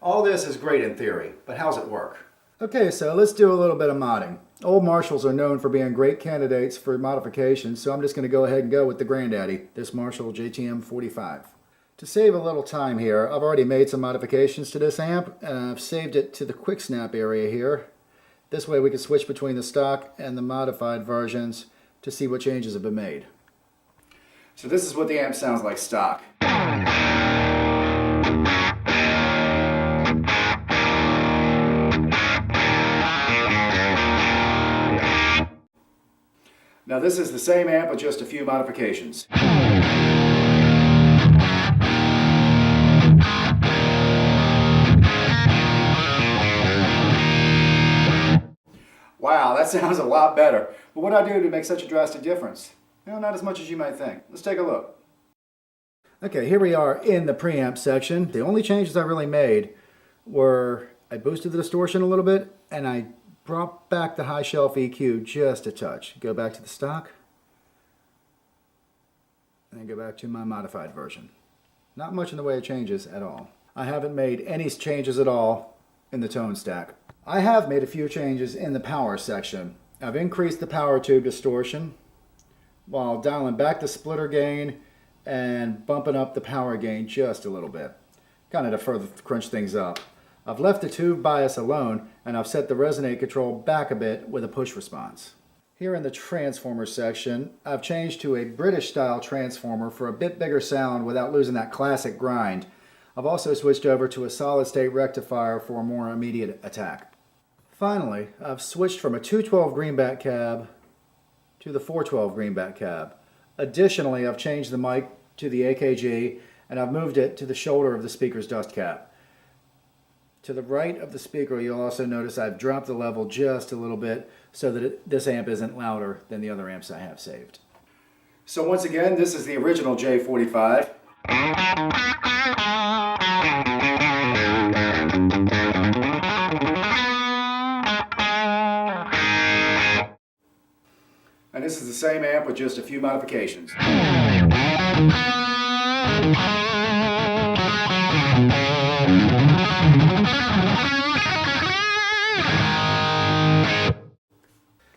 All this is great in theory, but how's it work? Okay, so let's do a little bit of modding. Old Marshalls are known for being great candidates for modifications, so I'm just going to go ahead and go with the granddaddy, this Marshall JTM 45. To save a little time here, I've already made some modifications to this amp, and I've saved it to the quick snap area here. This way we can switch between the stock and the modified versions to see what changes have been made. So this is what the amp sounds like stock. Now this is the same amp with just a few modifications. Wow, that sounds a lot better. But what do I do to make such a drastic difference? Well, not as much as you might think. Let's take a look. Okay, here we are in the preamp section. The only changes I really made were I boosted the distortion a little bit and I brought back the high shelf EQ just a touch. Go back to the stock and then go back to my modified version. Not much in the way of changes at all. I haven't made any changes at all in the tone stack. I have made a few changes in the power section. I've increased the power tube distortion while dialing back the splitter gain and bumping up the power gain just a little bit, kind of to further crunch things up. I've left the tube bias alone and I've set the resonate control back a bit with a push response. Here in the transformer section, I've changed to a British style transformer for a bit bigger sound without losing that classic grind. I've also switched over to a solid state rectifier for a more immediate attack. Finally, I've switched from a 212 greenback cab to the 412 greenback cab. Additionally, I've changed the mic to the AKG and I've moved it to the shoulder of the speaker's dust cap. To the right of the speaker, you'll also notice I've dropped the level just a little bit so that this amp isn't louder than the other amps I have saved. So once again, this is the original J45. And this is the same amp with just a few modifications.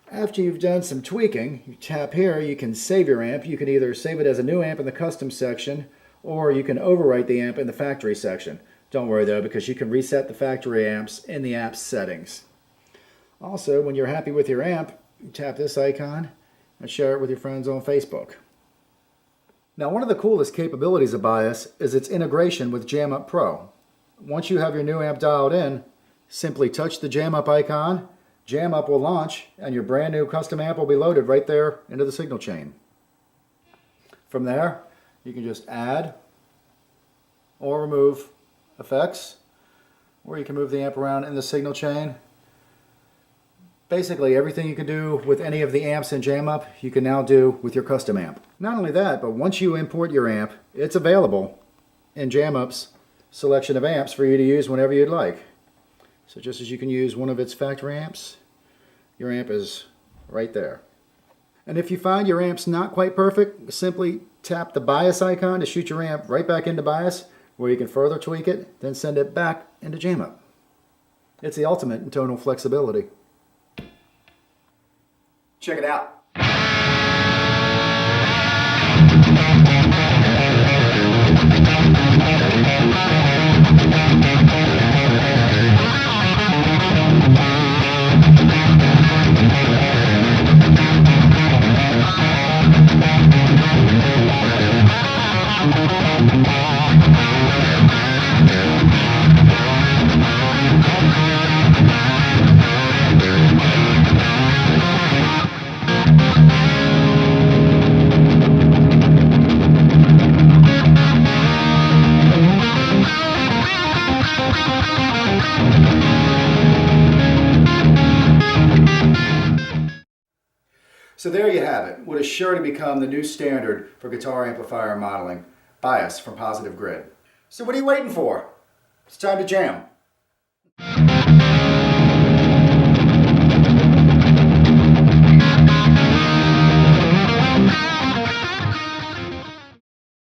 After you've done some tweaking, you tap here, you can save your amp. You can either save it as a new amp in the custom section, or you can overwrite the amp in the factory section. Don't worry though, because you can reset the factory amps in the app's settings. Also, when you're happy with your amp, you tap this icon and share it with your friends on Facebook. Now, one of the coolest capabilities of Bias is its integration with JamUp Pro. Once you have your new amp dialed in, simply touch the JamUp icon, JamUp will launch, and your brand new custom amp will be loaded right there into the signal chain. From there, you can just add or remove effects, or you can move the amp around in the signal chain. Basically, everything you can do with any of the amps in JamUp, you can now do with your custom amp. Not only that, but once you import your amp, it's available in JamUp's selection of amps for you to use whenever you'd like. So just as you can use one of its factory amps, your amp is right there. And if you find your amp's not quite perfect, simply tap the bias icon to shoot your amp right back into bias, where you can further tweak it, then send it back into JamUp. It's the ultimate in tonal flexibility. Check it out. So there you have it, what is sure to become the new standard for guitar amplifier modeling, Bias from Positive Grid. So what are you waiting for? It's time to jam.